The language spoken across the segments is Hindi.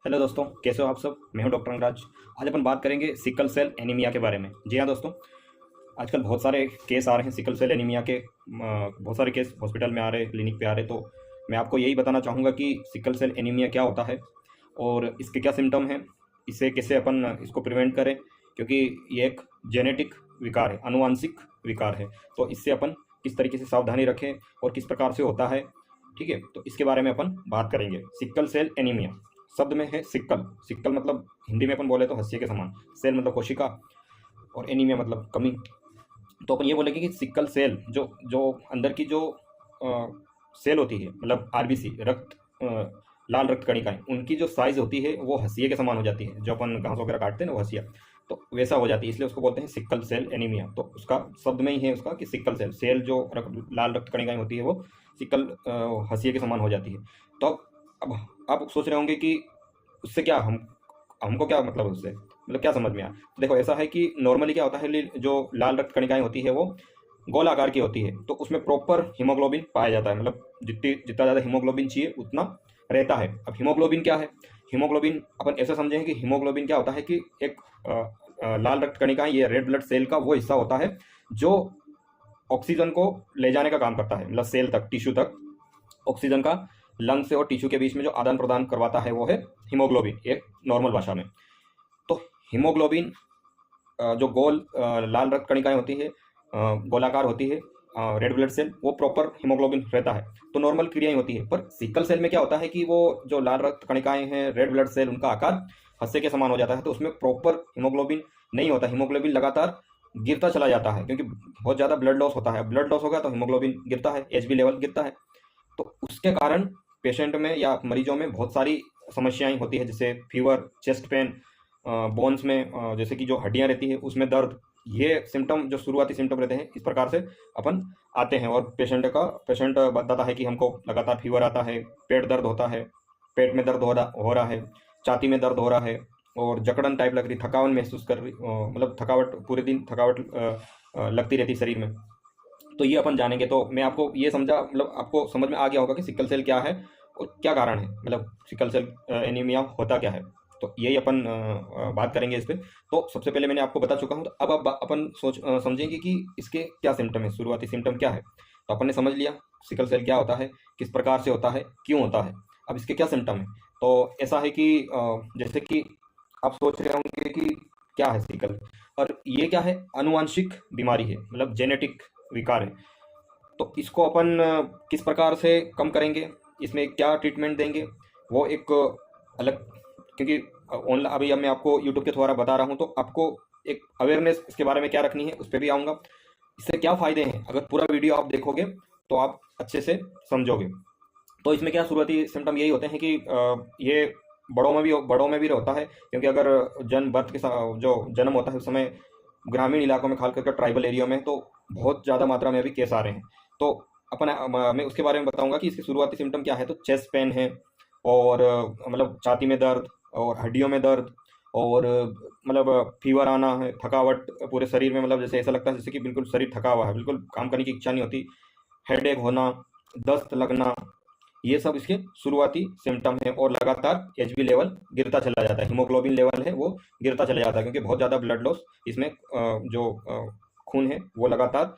हेलो दोस्तों, कैसे हो आप सब। मैं हूं डॉक्टर अंगराज। आज अपन बात करेंगे सिकल सेल एनीमिया के बारे में। जी हाँ दोस्तों, आजकल बहुत सारे केस आ रहे हैं सिकल सेल एनीमिया के। बहुत सारे केस हॉस्पिटल में आ रहे हैं, क्लिनिक पे आ रहे हैं। तो मैं आपको यही बताना चाहूँगा कि सिकल सेल एनीमिया क्या होता है और इसके क्या सिम्टम हैं, इसे कैसे अपन इसको प्रिवेंट करें, क्योंकि ये एक जेनेटिक विकार है, आनुवंशिक विकार है। तो इससे अपन किस तरीके से सावधानी रखें और किस प्रकार से होता है, ठीक है। तो इसके बारे में अपन बात करेंगे। सिकल सेल एनीमिया शब्द में है सिक्कल। सिक्कल मतलब हिंदी में अपन बोले तो हंसिया के समान, सेल मतलब कोशिका और एनीमिया मतलब कमी। तो अपन ये बोलेंगे कि सिक्कल सेल जो जो अंदर की जो सेल होती है, मतलब आरबीसी, रक्त लाल रक्त कणिकाएं, उनकी जो साइज होती है वो हंसिया के समान हो जाती है। जो अपन घास वगैरह काटते हैं ना, वो हंसिया, तो वैसा हो जाती है, इसलिए उसको बोलते हैं सिक्कल सेल एनीमिया। तो उसका शब्द में ही है उसका कि सिक्कल सेल, सेल जो लाल रक्त कणिकाएं होती है वो सिक्कल हंसिया के समान हो जाती है। तो अब आप सोच रहे होंगे कि उससे क्या हमको क्या मतलब है उससे, मतलब क्या समझ में आया। तो देखो, ऐसा है कि नॉर्मली क्या होता है, जो लाल रक्त कणिकाएं होती है वो गोल आकार की होती है। तो उसमें प्रॉपर हीमोग्लोबिन पाया जाता है, मतलब जितना ज़्यादा हीमोग्लोबिन चाहिए उतना रहता है। अब हीमोग्लोबिन क्या है, हीमोग्लोबिन अपन ऐसे समझें कि हीमोग्लोबिन क्या होता है कि एक लाल रक्त कणिकाएं, ये रेड ब्लड सेल का वो हिस्सा होता है जो ऑक्सीजन को ले जाने का काम करता है, मतलब सेल तक, टिश्यू तक ऑक्सीजन का लंग से और टिश्यू के बीच में जो आदान प्रदान करवाता है वो है हीमोग्लोबिन, एक नॉर्मल भाषा में। तो हीमोग्लोबिन जो गोल लाल रक्त कणिकाएं होती है, गोलाकार होती है, रेड ब्लड सेल, वो प्रॉपर हीमोग्लोबिन रहता है। तो नॉर्मल क्रियाएं होती है। पर सिकल सेल में क्या होता है कि वो जो लाल रक्त कणिकाएं हैं, रेड ब्लड सेल, उनका आकार हस्से के समान हो जाता है। तो उसमें प्रॉपर हीमोग्लोबिन नहीं होता, हीमोग्लोबिन लगातार गिरता चला जाता है, क्योंकि बहुत ज़्यादा ब्लड लॉस होता है। ब्लड लॉस होगा तो हीमोग्लोबिन गिरता है, एचबी लेवल गिरता है। तो उसके कारण पेशेंट में या मरीजों में बहुत सारी समस्याएं होती है, जैसे फीवर, चेस्ट पेन, बोन्स में जैसे कि जो हड्डियां रहती है उसमें दर्द। ये सिम्टम जो शुरुआती सिम्टम रहते हैं, इस प्रकार से अपन आते हैं। और पेशेंट बताता है कि हमको लगातार फीवर आता है, पेट दर्द होता है, पेट में दर्द हो रहा है, छाती में दर्द हो रहा है, और जकड़न टाइप लग रही, थकान महसूस कर रही, मतलब थकावट, पूरे दिन थकावट लगती रहती शरीर में। तो ये अपन जानेंगे। तो मैं आपको ये समझा, मतलब आपको समझ में आ गया होगा कि सिकल सेल क्या है और क्या कारण है, मतलब सिकल सेल एनीमिया होता क्या है। तो यही अपन बात करेंगे इस पे। तो सबसे पहले मैंने आपको बता चुका हूँ। तो अब अपन समझेंगे कि इसके क्या सिम्टम है, शुरुआती सिम्टम क्या है। तो अपन ने समझ लिया सिकल सेल क्या होता है, किस प्रकार से होता है, क्यों होता है। अब इसके क्या सिम्टम है। तो ऐसा है कि जैसे कि आप सोच रहे होंगे कि क्या है सिकल, और ये क्या है, आनुवांशिक बीमारी है, मतलब जेनेटिक विकार है। तो इसको अपन किस प्रकार से कम करेंगे, इसमें क्या ट्रीटमेंट देंगे, वो एक अलग, क्योंकि ऑनलाइन अभी अब मैं आपको यूट्यूब के द्वारा बता रहा हूँ, तो आपको एक अवेयरनेस इसके बारे में क्या रखनी है उस पर भी आऊँगा। इससे क्या फ़ायदे हैं, अगर पूरा वीडियो आप देखोगे तो आप अच्छे से समझोगे। तो इसमें क्या शुरुआती सिम्टम यही होते हैं कि ये बड़ों में भी होता है, क्योंकि अगर जन्म बर्थ के जो जन्म होता है उस समय ग्रामीण इलाकों में, खास करके ट्राइबल एरिया में, तो बहुत ज़्यादा मात्रा में अभी केस आ रहे हैं। तो अपन मैं उसके बारे में बताऊंगा कि इसके शुरुआती सिम्टम क्या है। तो चेस्ट पेन है, और मतलब छाती में दर्द और हड्डियों में दर्द, और मतलब फीवर आना है, थकावट पूरे शरीर में, मतलब जैसे ऐसा लगता है जैसे कि बिल्कुल शरीर थका हुआ है, बिल्कुल काम करने की इच्छा नहीं होती, हेडेक होना, दस्त लगना, ये सब इसके शुरुआती सिम्टम है। और लगातार एचबी लेवल गिरता चला जाता है, हीमोग्लोबिन लेवल है वो गिरता चला जाता है, क्योंकि बहुत ज़्यादा ब्लड लॉस इसमें जो खून है वो लगातार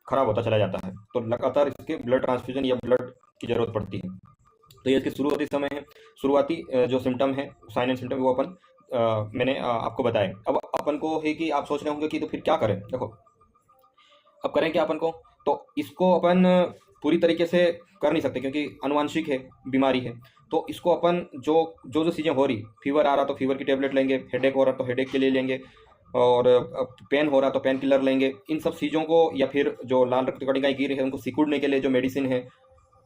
खराब होता चला जाता है। तो लगातार इसके ब्लड ट्रांसफ्यूजन या ब्लड की ज़रूरत पड़ती है। तो ये इसके शुरुआती समय है, शुरुआती जो सिम्टम है, साइन एंड सिम्टम, वो अपन मैंने आपको बताए। अब अपन को है कि आप सोच रहे होंगे कि तो फिर क्या करें। देखो, अब करें क्या अपन को। तो इसको अपन पूरी तरीके से कर नहीं सकते, क्योंकि आनुवांशिक है, बीमारी है। तो इसको अपन जो जो जो चीज़ें हो रही, फीवर आ रहा तो फीवर की टेबलेट लेंगे, हेडेक हो रहा तो हेडेक के लिए लेंगे, और पेन हो रहा तो पेन किलर लेंगे, इन सब चीज़ों को। या फिर जो लाल रक्त कणिकाएं गिरी है उनको सिकुड़ने के लिए जो मेडिसिन है,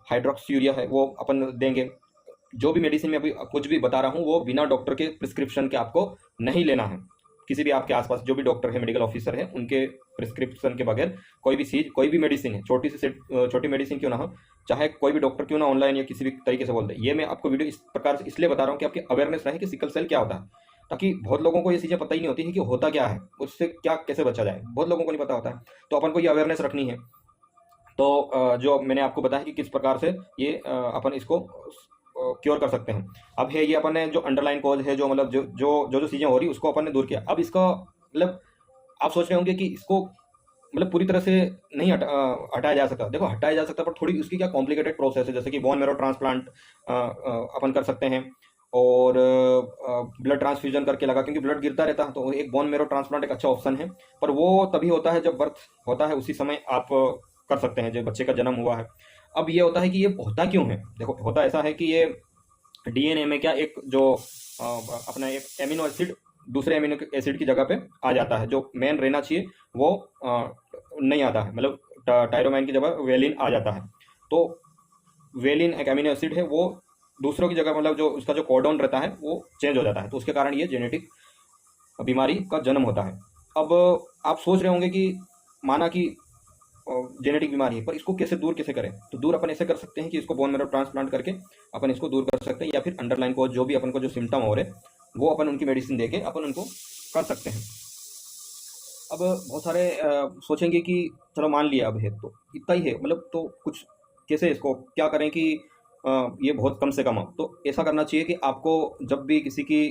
हाइड्रोक्सीयूरिया है, वो अपन देंगे। जो भी मेडिसिन मैं अभी कुछ भी बता रहा हूँ वो बिना डॉक्टर के प्रिस्क्रिप्शन के आपको नहीं लेना है। किसी भी आपके आसपास जो भी डॉक्टर है, मेडिकल ऑफिसर है, उनके प्रिस्क्रिप्शन के बगैर कोई भी चीज़, कोई भी मेडिसिन है, छोटी से छोटी मेडिसिन क्यों ना हो, चाहे कोई भी डॉक्टर क्यों ना ऑनलाइन या किसी भी तरीके से बोल दे। ये मैं आपको वीडियो इस प्रकार से इसलिए बता रहा हूँ कि आपकी अवेयरनेस रहे कि सिकल सेल क्या होता है, ताकि बहुत लोगों को ये चीज़ें पता ही नहीं होती है कि होता क्या है, उससे क्या कैसे बचा जाए, बहुत लोगों को नहीं पता होता है। तो अपन को ये अवेयरनेस रखनी है। तो जो मैंने आपको बताया कि किस प्रकार से ये अपन इसको क्योर कर सकते हैं। अब है ये अपन ने जो अंडरलाइन कॉज है, जो मतलब जो चीज़ें हो रही उसको अपन ने दूर किया। अब इसका मतलब आप सोच रहे होंगे कि इसको मतलब पूरी तरह से नहीं हटाया जा सकता। देखो हटाया जा सकता, पर थोड़ी उसकी क्या कॉम्प्लिकेटेड प्रोसेस है, जैसे कि बोन मेरो ट्रांसप्लांट अपन कर सकते हैं, और ब्लड ट्रांसफ्यूजन करके लगा, क्योंकि ब्लड गिरता रहता है, तो एक बोन मेरो ट्रांसप्लांट एक अच्छा ऑप्शन है। पर वो तभी होता है जब बर्थ होता है, उसी समय आप कर सकते हैं जब बच्चे का जन्म हुआ है। अब ये होता है कि ये होता क्यों है। देखो होता ऐसा है कि ये डीएनए में क्या एक जो अपना एक एमिनो एसिड दूसरे एमिनो एसिड की जगह पे आ जाता है, जो मेन रहना चाहिए वो नहीं आता है, मतलब टायरोमाइन की जगह वेलिन आ जाता है। तो वेलिन एक अमीनो एसिड है, वो दूसरों की जगह मतलब जो उसका जो कोडॉन रहता है वो चेंज हो जाता है, तो उसके कारण ये जेनेटिक बीमारी का जन्म होता है। अब आप सोच रहे होंगे कि माना कि जेनेटिक बीमारी है, पर इसको कैसे करें। तो दूर अपन ऐसे कर सकते हैं कि इसको बोन मैरो ट्रांसप्लांट करके अपन इसको दूर कर सकते हैं, या फिर अंडरलाइन को जो भी अपन को जो सिम्टम हो रहे वो अपन उनकी मेडिसिन दे के अपन उनको कर सकते हैं। अब बहुत सारे सोचेंगे कि चलो मान लिया अब है तो इतना ही है, मतलब तो कुछ कैसे इसको क्या करें कि ये बहुत कम से कम हो। तो ऐसा करना चाहिए कि आपको जब भी किसी की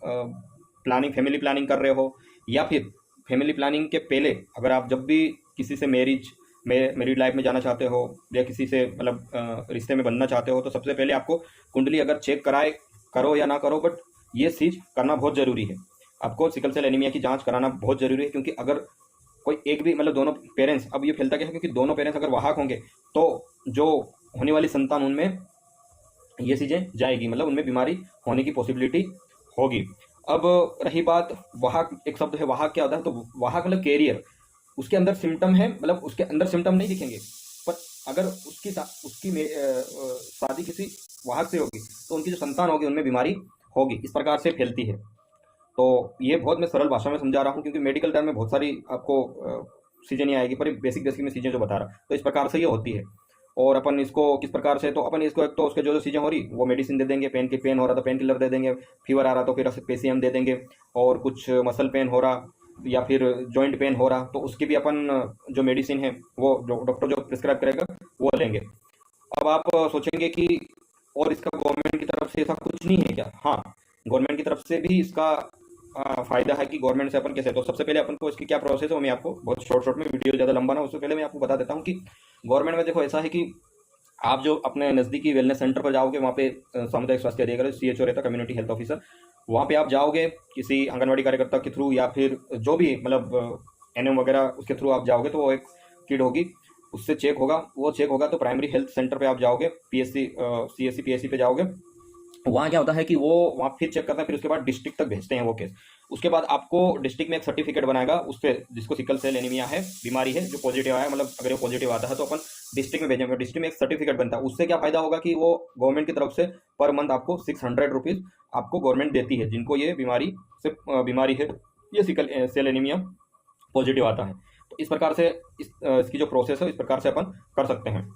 प्लानिंग फैमिली प्लानिंग कर रहे हो, या फिर फैमिली प्लानिंग के पहले अगर आप जब भी किसी से मैरिड लाइफ में जाना चाहते हो, या किसी से मतलब रिश्ते में बनना चाहते हो, तो सबसे पहले आपको कुंडली अगर चेक कराए, करो या ना करो, बट ये चीज़ करना बहुत ज़रूरी है। आपको सिकल सेल एनीमिया की जांच कराना बहुत ज़रूरी है, क्योंकि अगर कोई एक भी मतलब दोनों पेरेंट्स, अब ये फैलता क्या है, क्योंकि दोनों पेरेंट्स अगर वाहक होंगे तो जो होने वाली संतान उनमें ये चीज़ें जाएगी, मतलब उनमें बीमारी होने की पॉसिबिलिटी होगी। अब रही बात वाहक, एक शब्द है वाहक, क्या होता है, तो वाहक मतलब कैरियर, उसके अंदर सिम्टम है, मतलब उसके अंदर सिम्टम नहीं दिखेंगे, पर अगर उसकी शादी किसी वाहक से होगी तो उनकी जो संतान होगी उनमें बीमारी होगी, इस प्रकार से फैलती है। तो ये बहुत मैं सरल भाषा में समझा रहा हूँ, क्योंकि मेडिकल टर्म में बहुत सारी आपको चीज़ें नहीं आएगी, पर बेसिक बेसिक में चीज़ें जो बता रहा, तो इस प्रकार से ये होती है। और अपन इसको किस प्रकार से, तो अपन इसको एक तो उसके जो चीज़ें हो रही वो मेडिसिन दे देंगे, पेन हो रहा तो पेन किलर दे देंगे, फीवर आ रहा तो फिर पेसीएम दे देंगे, और कुछ मसल पेन हो रहा या फिर जॉइंट पेन हो रहा तो उसकी भी अपन जो मेडिसिन है वो जो डॉक्टर जो प्रिस्क्राइब करेगा वो लेंगे। अब आप सोचेंगे कि और इसका गवर्नमेंट की तरफ से ऐसा कुछ नहीं है क्या। हाँ, गवर्नमेंट की तरफ से भी इसका फ़ायदा है कि गवर्नमेंट से अपन कैसे, तो सबसे पहले अपन को इसकी क्या प्रोसेस है वो मैं आपको बहुत शॉर्ट में, वीडियो ज़्यादा लंबा ना उससे पहले मैं आपको बता देता हूँ कि गवर्नमेंट में देखो ऐसा है कि आप जो अपने नज़दीकी वेलनेस सेंटर पर जाओगे, वहाँ पे सामुदायिक स्वास्थ्य अधिकारी CHO रहता, कम्युनिटी हेल्थ ऑफिसर, वहाँ पे आप जाओगे किसी आंगनवाड़ी कार्यकर्ता के थ्रू, या फिर जो भी मतलब NM वगैरह उसके थ्रू आप जाओगे, तो वो एक किट होगी, उससे चेक होगा, वो चेक होगा तो प्राइमरी हेल्थ सेंटर पे आप जाओगे, PSC CSC PSC पे जाओगे, वहाँ क्या होता है कि वो वहाँ फिर चेक करते हैं, फिर उसके बाद डिस्ट्रिक्ट तक भेजते हैं वो केस। उसके बाद आपको डिस्ट्रिक्ट में एक सर्टिफिकेट बनाएगा, उस पर जिसको सिकल सेल एनीमिया है, बीमारी है, जो पॉजिटिव आया, मतलब अगर वो पॉजिटिव आता है तो अपन डिस्ट्रिक्ट में भेजेंगे, डिस्ट्रिक्ट में एक सर्टिफिकेट बनता है। उससे क्या फायदा होगा कि वो गवर्नमेंट की तरफ से पर मंथ आपको 600 रुपीज़ आपको गवर्नमेंट देती है, जिनको ये बीमारी है, ये सिकल सेल एनीमिया पॉजिटिव आता है। तो इस प्रकार से इसकी जो प्रोसेस है इस प्रकार से अपन कर सकते हैं।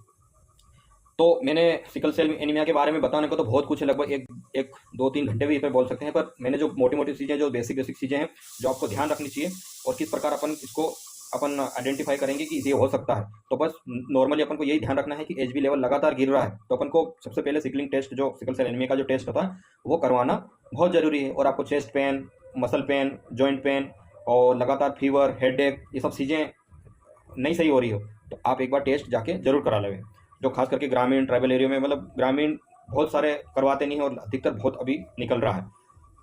तो मैंने सिकल सेल एनीमिया के बारे में बताने को तो बहुत कुछ है, लगभग एक 2-3 घंटे भी इस पर बोल सकते हैं, पर मैंने जो मोटी मोटी चीज़ें, जो बेसिक चीज़ें हैं जो आपको ध्यान रखनी चाहिए, और किस प्रकार अपन आइडेंटिफाई करेंगे कि ये हो सकता है। तो बस नॉर्मली अपन को यही ध्यान रखना है कि HB लेवल लगातार गिर रहा है, तो अपन को सबसे पहले सिकलिंग टेस्ट, जो सिकल सेल एनीमिया का जो टेस्ट होता है वो करवाना बहुत ज़रूरी है। और आपको chest pain, muscle pain, joint pain और लगातार फीवर, हेडेक, ये सब चीज़ें नहीं सही हो रही हो तो आप एक बार टेस्ट जाके जरूर करा लें। जो खास करके ग्रामीण ट्राइबल एरिया में, मतलब ग्रामीण बहुत सारे करवाते नहीं हैं, और अधिकतर बहुत अभी निकल रहा है।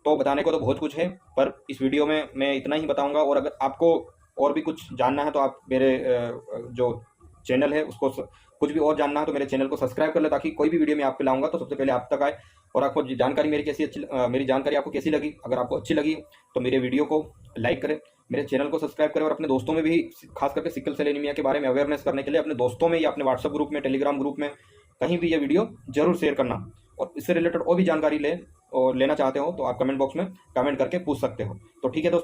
तो बताने को तो बहुत कुछ है, पर इस वीडियो में मैं इतना ही बताऊंगा। और अगर आपको और भी कुछ जानना है तो आप मेरे जो चैनल है उसको कुछ भी और जानना है तो मेरे चैनल को सब्सक्राइब कर ले, ताकि कोई भी वीडियो मैं आप पे लाऊंगा तो सबसे पहले आप तक आए। और आपको जानकारी मेरी जानकारी आपको कैसी लगी, अगर आपको अच्छी लगी तो मेरे वीडियो को लाइक करें, मेरे चैनल को सब्सक्राइब करें, और अपने दोस्तों में भी, खास करके सिकल सेल एनीमिया के बारे में अवेयरनेस करने के लिए अपने दोस्तों में या अपने व्हाट्सएप ग्रुप में, टेलीग्राम ग्रुप में, कहीं भी ये वीडियो जरूर शेयर करना। और इससे रिलेटेड और भी जानकारी लेना चाहते हो तो आप कमेंट बॉक्स में कमेंट करके पूछ सकते हो। तो ठीक है दोस्तों।